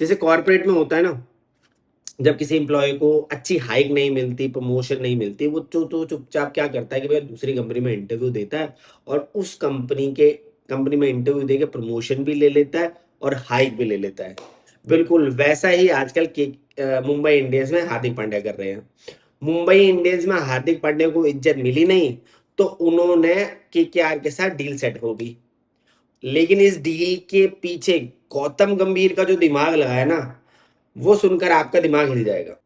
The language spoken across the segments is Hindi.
जैसे कॉर्पोरेट में होता है ना, जब किसी एम्प्लॉय को अच्छी हाइक नहीं मिलती, प्रमोशन नहीं मिलती, वो तो चुपचाप क्या करता है कि भैया दूसरी कंपनी में इंटरव्यू देता है और उस कंपनी में इंटरव्यू देके प्रमोशन भी ले लेता है और हाइक भी ले लेता है। बिल्कुल वैसा ही आजकल मुंबई इंडियंस में हार्दिक पांड्या कर रहे हैं। मुंबई इंडियंस में हार्दिक पांड्या को इज्जत मिली नहीं, तो उन्होंने केकेआर के साथ डील सेट होगी। लेकिन इस डील के पीछे गौतम गंभीर का जो दिमाग लगा है ना, वो सुनकर आपका दिमाग हिल जाएगा।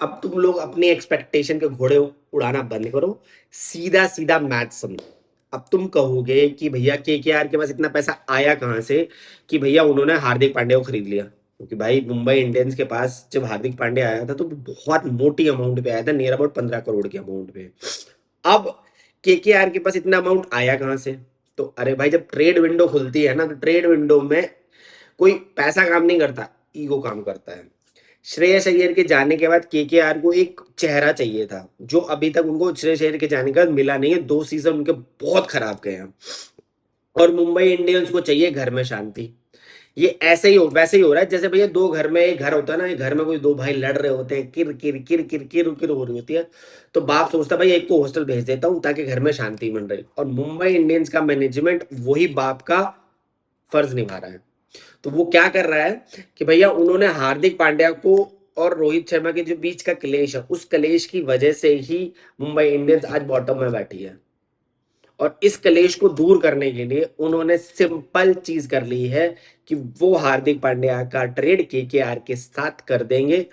अब तुम लोग अपनी एक्सपेक्टेशन के घोड़े उड़ाना बंद करो, सीधा सीधा मैथ समझो। अब तुम कहोगे कि भैया केकेआर के पास इतना पैसा आया कहां से कि भैया उन्होंने हार्दिक पांड्या को खरीद लिया। क्योंकि भाई मुंबई इंडियंस के पास जब हार्दिक पांड्या आया था तो बहुत मोटी अमाउंट पे आया था, नियर अबाउट 15 करोड़ के अमाउंट पे। अब केकेआर के पास इतना अमाउंट आया कहां से? तो अरे भाई, जब ट्रेड विंडो खुलती है ना, तो ट्रेड विंडो में कोई पैसा काम नहीं करता, ईगो काम करता है। श्रेयस अय्यर के जाने के बाद केकेआर को एक चेहरा चाहिए था, जो अभी तक उनको श्रेयस अय्यर के जाने के बाद मिला नहीं है। 2 सीजन उनके बहुत खराब गए हैं और मुंबई इंडियंस को चाहिए घर में शांति। ये ऐसे ही हो वैसे ही हो रहा है जैसे भैया दो घर में, एक घर होता है ना, एक घर में कोई दो भाई लड़ रहे होते हैं, किर किर किर किर किर किर हो रही होती है। तो बाप सोचता है भाई एक को हॉस्टल भेज देता हूँ ताकि घर में शांति बन रही। और मुंबई इंडियंस का मैनेजमेंट वही बाप का फर्ज निभा रहा है। तो वो क्या कर रहा है कि भैया उन्होंने हार्दिक पांड्या को और रोहित शर्मा के जो बीच का क्लेश है, उस क्लेश की वजह से ही मुंबई इंडियंस आज बॉटम में बैठी है। और इस क्लेश को दूर करने के लिए उन्होंने सिंपल चीज कर ली है कि वो हार्दिक पांड्या का ट्रेड केकेआर के साथ कर देंगे।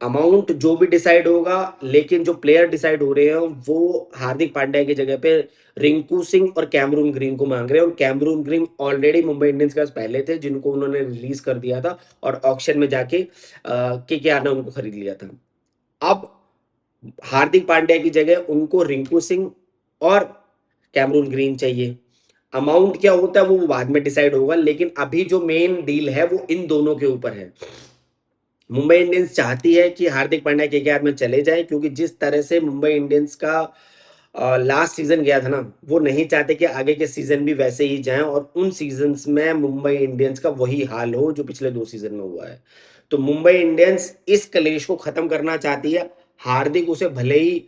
अमाउंट जो भी डिसाइड होगा, लेकिन जो प्लेयर डिसाइड हो रहे हैं वो हार्दिक पांड्या की जगह पे रिंकू सिंह और कैमरून ग्रीन को मांग रहे हैं। और Cameron Green already Mumbai Indians के पास पहले थे, जिनको उन्होंने रिलीज कर दिया था और ऑक्शन में जाके केकेआर ने उनको खरीद लिया था। अब हार्दिक पांड्या की जगह उनको रिंकू सिंह और कैमरून ग्रीन चाहिए। अमाउंट क्या होता है वो बाद में डिसाइड होगा, लेकिन अभी जो मेन डील है वो इन दोनों के ऊपर है। मुंबई इंडियंस चाहती है कि हार्दिक पांड्या केकेआर में चले जाए, क्योंकि जिस तरह से मुंबई इंडियंस का लास्ट सीजन गया था ना, वो नहीं चाहते कि आगे के सीजन भी वैसे ही जाएं और उन सीजन्स में मुंबई इंडियंस का वही हाल हो जो पिछले 2 सीजन में हुआ है। तो मुंबई इंडियंस इस कलेश को खत्म करना चाहती है। हार्दिक उसे भले ही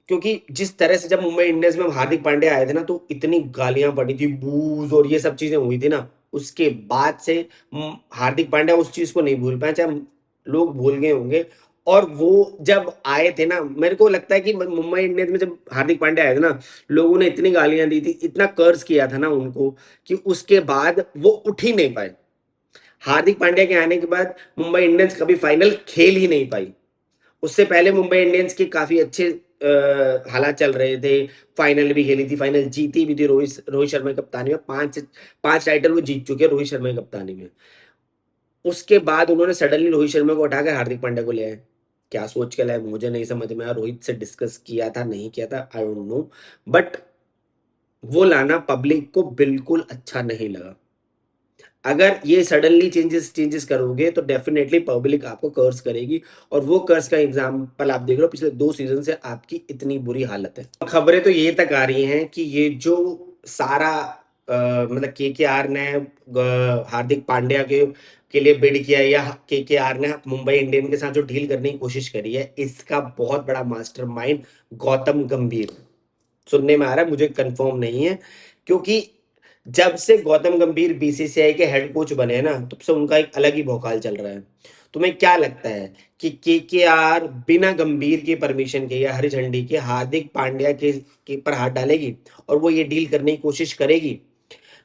क्योंकि जिस तरह से जब मुंबई इंडियंस में हार्दिक पांड्या आए थे ना, तो इतनी गालियां पड़ी थी, बूज और ये सब चीजें हुई थी ना, उसके बाद से हार्दिक पांड्या उस चीज को नहीं भूल पाए, चाहे लोग भूल गए होंगे। और वो जब आए थे ना, मेरे को लगता है कि मुंबई इंडियंस में जब हार्दिक पांड्या आए थे ना, लोगों ने इतनी गालियां दी थी, इतना कर्ज किया था ना उनको, कि उसके बाद वो उठ ही नहीं पाए। हार्दिक पांड्या के आने के बाद मुंबई इंडियंस कभी फाइनल खेल ही नहीं पाई। उससे पहले मुंबई इंडियंस के काफी अच्छे हालात चल रहे थे। फाइनल भी खेली थी, फाइनल जीती भी थी रोहित रोहित शर्मा की कप्तानी में। पांच पांच टाइटल वो जीत चुके हैं रोहित शर्मा की कप्तानी में। उसके बाद उन्होंने सडनली रोहित शर्मा को उठाकर हार्दिक पांड्या को ले आए। क्या सोच के लाए मुझे नहीं समझ में आया। रोहित से डिस्कस किया था नहीं किया था, आई डोंट नो, बट वो लाना पब्लिक को बिल्कुल अच्छा नहीं लगा। अगर ये सडनली चेंजेस चेंजेस करोगे तो डेफिनेटली पब्लिक आपको कर्स करेगी। और वो कर्स का एग्जाम्पल आप देख रहे हो, पिछले 2 सीजन से आपकी इतनी बुरी हालत है। खबरें तो ये तक आ रही हैं कि ये जो सारा मतलब केकेआर ने हार्दिक पांड्या के लिए बिड किया, या केकेआर ने मुंबई इंडियन के साथ जो डील करने की कोशिश करी है, इसका बहुत बड़ा मास्टरमाइंड गौतम गंभीर। सुनने में आ रहा है, मुझे कंफर्म नहीं है, क्योंकि जब से गौतम गंभीर बीसीसीआई के हेड कोच बने हैं ना, तब से उनका एक अलग ही भौकाल चल रहा है। तुम्हें क्या लगता है कि केकेआर बिना गंभीर की परमिशन के या हरी झंडी के हार्दिक पांड्या के पर हाथ डालेगी और वो ये डील करने की कोशिश करेगी?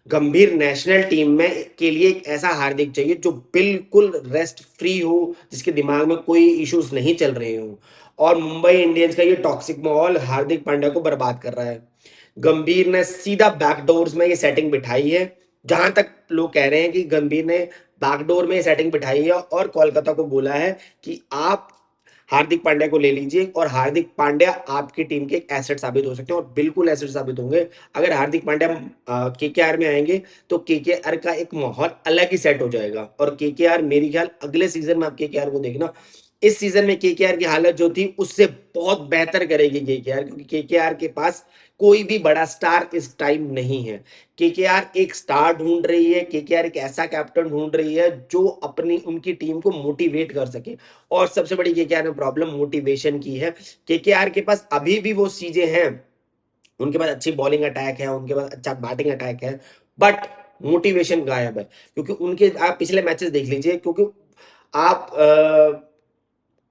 गंभीर नेशनल टीम में के लिए एक ऐसा हार्दिक चाहिए जो बिल्कुल रेस्ट फ्री हो, जिसके दिमाग में कोई इश्यूज नहीं चल रहे हो। और मुंबई इंडियंस का ये टॉक्सिक माहौल हार्दिक पांड्या को बर्बाद कर रहा है। गंभीर ने सीधा बैकडोर्स में ये सेटिंग बिठाई है। जहां तक लोग कह रहे हैं कि गंभीर ने बैकडोर में ये सेटिंग बिठाई है और कोलकाता को बोला है कि आप हार्दिक पांड्या को ले लीजिए, और हार्दिक पांड्या आपकी टीम के एक एसेट साबित हो सकते हैं, और बिल्कुल एसेट साबित होंगे। अगर हार्दिक पांड्या केकेआर में आएंगे तो केकेआर का एक माहौल अलग ही सेट हो जाएगा। और केकेआर मेरी ख्याल अगले सीजन में आप केकेआर को देखना, इस सीजन में केकेआर की हालत जो थी उससे बहुत बेहतर करेगी केकेआर, क्योंकि केकेआर के पास कोई भी बड़ा स्टार इस टाइम नहीं है। केकेआर एक स्टार ढूंढ रही है, केकेआर एक ऐसा कैप्टन ढूंढ रही है जो अपनी उनकी टीम को मोटिवेट कर सके। और सबसे बड़ी केकेआर में प्रॉब्लम मोटिवेशन की है। केकेआर के पास अभी भी वो चीजें हैं, उनके पास अच्छी बॉलिंग अटैक है, उनके पास अच्छा बैटिंग अटैक है, बट मोटिवेशन गायब है। क्योंकि उनके आप पिछले मैचेस देख लीजिए, क्योंकि आप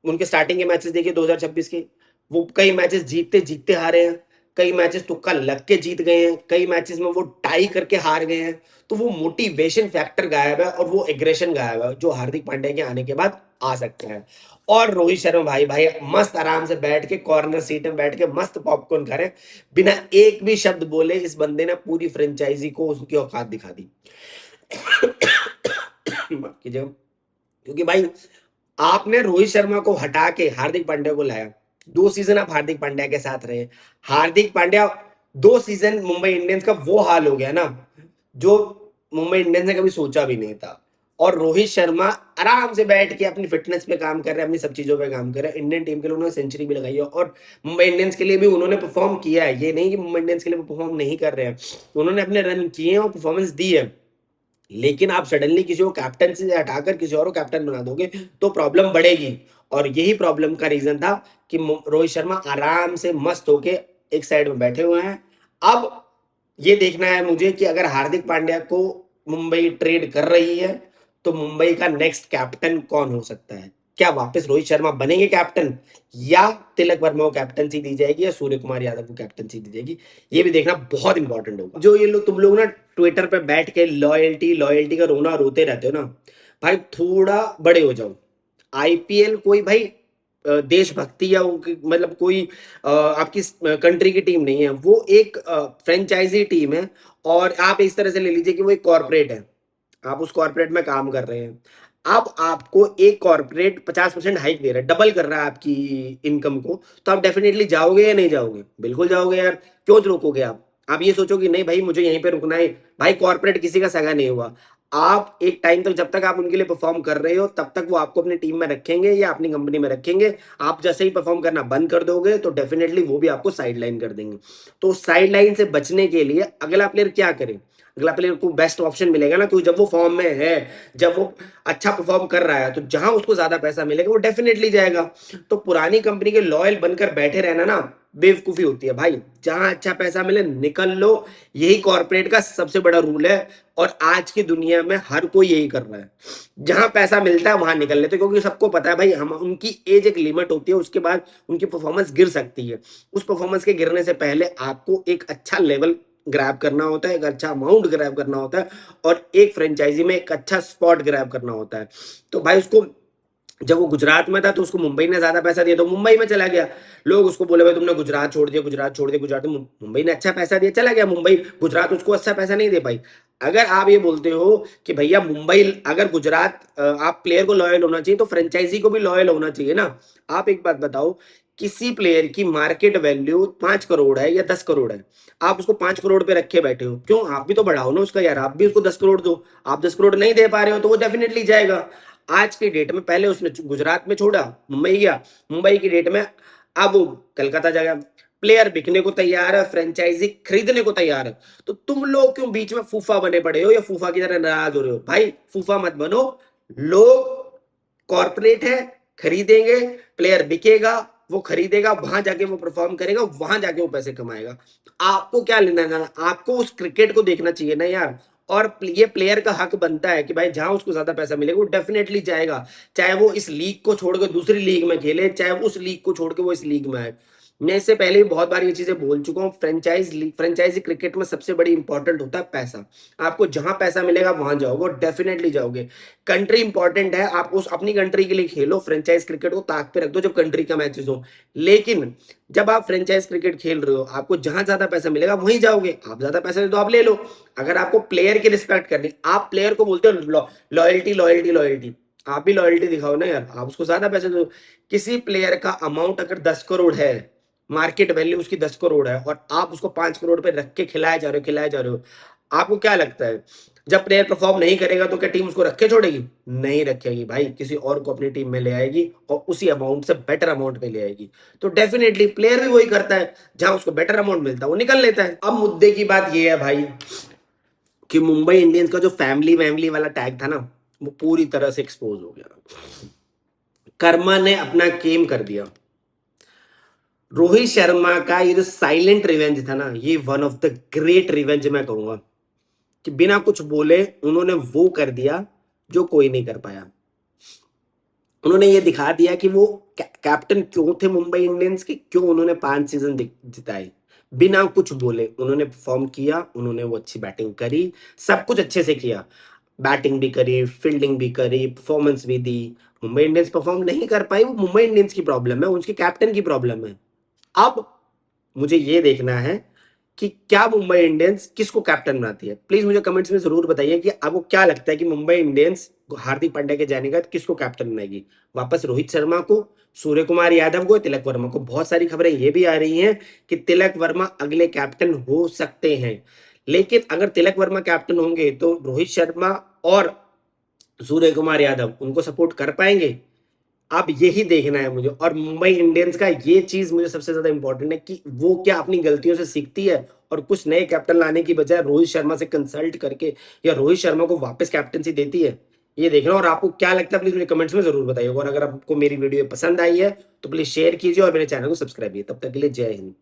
उनके स्टार्टिंग के मैचेस देखिए 2026 के, वो कई मैचेस जीतते जीतते हारे हैं, कई मैचेस तुक्का लग के जीत गए हैं, कई मैचेस में वो टाई करके हार गए हैं। तो वो मोटिवेशन फैक्टर गायब है और वो एग्रेशन गायब है जो हार्दिक पांड्या के आने के बाद आ सकता है। और रोहित शर्मा भाई भाई मस्त आराम से बैठ के कॉर्नर सीट में बैठ के मस्त पॉपकॉर्न खा रहे हैं, बिना एक भी शब्द बोले इस बंदे ने पूरी फ्रेंचाइजी को उसकी औकात दिखा दी। माफ कीजिएगा। क्योंकि भाई आपने रोहित शर्मा को हटा के हार्दिक पांड्या को लाया, 2 सीजन आप हार्दिक पांड्या के साथ रहे। हार्दिक पांड्या 2 सीजन मुंबई इंडियंस का वो हाल हो गया ना जो मुंबई इंडियंस ने कभी सोचा भी नहीं था। और रोहित शर्मा आराम से बैठ के अपनी फिटनेस पे काम कर रहे हैं, अपनी सब चीजों पे काम कर रहे हैं। इंडियन टीम के लिए उन्होंने सेंचुरी भी लगाई है और मुंबई इंडियंस के लिए भी उन्होंने परफॉर्म किया है। ये नहीं कि मुंबई इंडियंस के लिए परफॉर्म नहीं कर रहे हैं, उन्होंने अपने रन किए हैं और परफॉर्मेंस दी है। लेकिन आप सडनली किसी को कैप्टन से हटाकर किसी और को कैप्टन बना दोगे तो प्रॉब्लम बढ़ेगी। और यही प्रॉब्लम का रीजन था कि रोहित शर्मा आराम से मस्त होके एक साइड में बैठे हुए हैं। अब ये देखना है मुझे कि अगर हार्दिक पांड्या को मुंबई ट्रेड कर रही है तो मुंबई का नेक्स्ट कैप्टन कौन हो सकता है। क्या वापस रोहित शर्मा बनेंगे कैप्टन, या तिलक वर्मा को कैप्टनसी दी जाएगी, या सूर्य कुमार यादव को कैप्टनसी दी जाएगी। ये भी देखना बहुत इंपॉर्टेंट होगा। जो ये लोग तुम लोग ना ट्विटर पे बैठ के लॉयल्टी लॉयल्टी का रोना रोते रहते हो ना, भाई थोड़ा बड़े हो जाओ। आईपीएल कोई भाई देशभक्ति या मतलब कोई आपकी कंट्री की टीम नहीं है, वो एक फ्रेंचाइजी टीम है। और आप इस तरह से ले लीजिए कि वो एक कॉर्पोरेट है, आप उस कॉर्पोरेट में काम कर रहे हैं। अब आपको एक कॉर्पोरेट 50% हाइक दे रहा है, डबल कर रहा है आपकी इनकम को, तो आप डेफिनेटली जाओगे या नहीं जाओगे? बिल्कुल जाओगे यार। क्यों रोकोगे आप ये सोचोगे नहीं भाई मुझे यहीं पे रुकना है। भाई कॉर्पोरेट किसी का सगा नहीं हुआ। आप एक टाइम तक जब तक आप उनके लिए परफॉर्म कर रहे हो तब तक वो आपको अपनी टीम में रखेंगे या अपनी कंपनी में रखेंगे। आप जैसे ही परफॉर्म करना बंद कर दोगे तो डेफिनेटली वो भी आपको साइडलाइन कर देंगे। तो साइडलाइन से बचने के लिए अगला प्लेयर क्या करे? अगला प्लेयर को बेस्ट ऑप्शन मिलेगा ना, क्योंकि जब वो फॉर्म में है, जब वो अच्छा परफॉर्म कर रहा है, तो जहां उसको ज्यादा पैसा मिलेगा वो डेफिनेटली जाएगा। तो पुरानी कंपनी के लॉयल बनकर बैठे रहना ना बेवकूफी होती है भाई। जहां अच्छा पैसा मिले निकल लो, यही कॉर्पोरेट का सबसे बड़ा रूल है। और आज की दुनिया में हर कोई यही कर रहा है, जहां पैसा मिलता है वहां निकल लेते, क्योंकि सबको पता है भाई हम उनकी एज एक लिमिट होती है, उसके बाद उनकी परफॉर्मेंस गिर सकती है। उस परफॉर्मेंस के गिरने से पहले आपको एक अच्छा लेवल ग्रैब करना होता है, एक अच्छा अमाउंट ग्रैब करना होता है, और एक फ्रेंचाइजी में एक अच्छा स्पॉट ग्रैब करना होता है। तो भाई उसको जब वो गुजरात में था तो उसको मुंबई ने ज्यादा पैसा दिया तो मुंबई में चला गया। लोग उसको बोले भाई तुमने गुजरात छोड़ दिया, गुजरात छोड़ दिया, गुजरात। मुंबई ने अच्छा पैसा दिया, चला गया मुंबई। गुजरात उसको अच्छा पैसा नहीं दे पाई। अगर आप ये बोलते हो कि भैया मुंबई अगर गुजरात आप प्लेयर को लॉयल होना चाहिए तो फ्रेंचाइजी को भी लॉयल होना चाहिए ना। आप एक बात बताओ, किसी प्लेयर की मार्केट वैल्यू 5 करोड़ है या 10 करोड़ है, आप उसको 5 करोड़ पे रखे बैठे हो, क्यों? आप भी तो बढ़ाओ ना उसका यार, आप भी उसको 10 करोड़ दो। आप 10 करोड़ नहीं दे पा रहे हो तो वो डेफिनेटली जाएगा। आज की डेट में, पहले उसने गुजरात में छोड़ा, मुंबई गया, मुंबई की डेट में अब वो कलकत्ता जाएगा। प्लेयर बिकने को तैयार है, फ्रेंचाइजी खरीदने को तैयार है, तो तुम लोग क्यों बीच में फूफा बने पड़े हो या फूफा की तरह नाराज हो रहे हो? भाई फूफा मत बनो। लोग कॉर्पोरेट है, खरीदेंगे, प्लेयर बिकेगा, वो खरीदेगा, वहां जाके वो परफॉर्म करेगा, वहां जाके वो पैसे कमाएगा। आपको क्या लेना है? आपको उस क्रिकेट को देखना चाहिए ना यार। और ये प्लेयर का हक बनता है कि भाई जहां उसको ज्यादा पैसा मिलेगा वो डेफिनेटली जाएगा, चाहे वो इस लीग को छोड़कर दूसरी लीग में खेले, चाहे उस लीग को छोड़ के वो इस लीग में आए। मैं इससे पहले भी बहुत बार ये चीजें बोल चुका हूँ, फ्रेंचाइजी क्रिकेट में सबसे बड़ी इंपॉर्टेंट होता है पैसा। आपको जहां पैसा मिलेगा वहां जाओगे और डेफिनेटली जाओगे। कंट्री इंपॉर्टेंट है, आप उस अपनी कंट्री के लिए खेलो, फ्रेंचाइज क्रिकेट को ताक पे रख दो जब कंट्री का मैचेस हो। लेकिन जब आप फ्रेंचाइज क्रिकेट खेल रहे हो, आपको जहां ज्यादा पैसा मिलेगा वहीं जाओगे। आप ज्यादा पैसा दे तो आप ले लो। अगर आपको प्लेयर की रिस्पेक्ट करनी, आप प्लेयर को बोलते हो लॉयल्टी लॉयल्टी लॉयल्टी, आप भी लॉयल्टी दिखाओ ना यार, आप उसको ज्यादा पैसे दो। किसी प्लेयर का अमाउंट अगर 10 करोड़ है, मार्केट वैल्यू उसकी 10 करोड़ है, और आप उसको 5 करोड़ पे रख के खिलाए जा रहे हो, खिलाए जा रहे हो, आपको क्या लगता है जब प्लेयर परफॉर्म नहीं करेगा तो क्या टीम उसको रखे छोड़ेगी? नहीं रखेगी भाई, किसी और को अपनी टीम में ले आएगी और उसी अमाउंट से बेटर अमाउंट पे ले आएगी। तो डेफिनेटली प्लेयर भी वही करता है, जहां उसको बेटर अमाउंट मिलता है वो निकल लेता है। अब मुद्दे की बात ये है भाई कि मुंबई इंडियंस का जो फैमिली वैमिली वाला टैग था ना, वो पूरी तरह से एक्सपोज हो गया। कर्मा ने अपना गेम कर दिया। रोहित शर्मा का ये जो साइलेंट रिवेंज था ना, ये one of the great revenge मैं कहूंगा, कि बिना कुछ बोले उन्होंने वो कर दिया जो कोई नहीं कर पाया। उन्होंने ये दिखा दिया कि वो कैप्टन क्यों थे मुंबई इंडियंस के, क्यों उन्होंने 5 सीजन जिताए। बिना कुछ बोले उन्होंने परफॉर्म किया, उन्होंने वो अच्छी बैटिंग करी, सब कुछ अच्छे से किया, बैटिंग भी करी, फील्डिंग भी करी, परफॉर्मेंस भी दी। मुंबई इंडियंस परफॉर्म नहीं कर पाई, वो मुंबई इंडियंस की प्रॉब्लम है, उनके कैप्टन की प्रॉब्लम है। अब मुझे ये देखना है कि क्या मुंबई इंडियंस किसको कैप्टन बनाती है। प्लीज मुझे कमेंट्स में जरूर बताइए कि आपको क्या लगता है कि मुंबई इंडियंस हार्दिक पांड्या के जाने के बाद किसको कैप्टन बनाएगी। वापस रोहित शर्मा को, सूर्य कुमार यादव को, तिलक वर्मा को। बहुत सारी खबरें ये भी आ रही हैं कि तिलक वर्मा अगले कैप्टन हो सकते हैं, लेकिन अगर तिलक वर्मा कैप्टन होंगे तो रोहित शर्मा और सूर्य कुमार यादव उनको सपोर्ट कर पाएंगे। अब यही देखना है मुझे। और मुंबई इंडियंस का ये चीज मुझे सबसे ज्यादा इंपॉर्टेंट है कि वो क्या अपनी गलतियों से सीखती है और कुछ नए कैप्टन लाने की बजाय रोहित शर्मा से कंसल्ट करके या रोहित शर्मा को वापस कैप्टनसी देती है। ये देखना। और आपको क्या लगता है प्लीज मुझे कमेंट्स में जरूर बताइए। और अगर आपको मेरी वीडियो पसंद आई है तो प्लीज शेयर कीजिए और मेरे चैनल को सब्सक्राइब कीजिए। तब तक के लिए जय हिंद।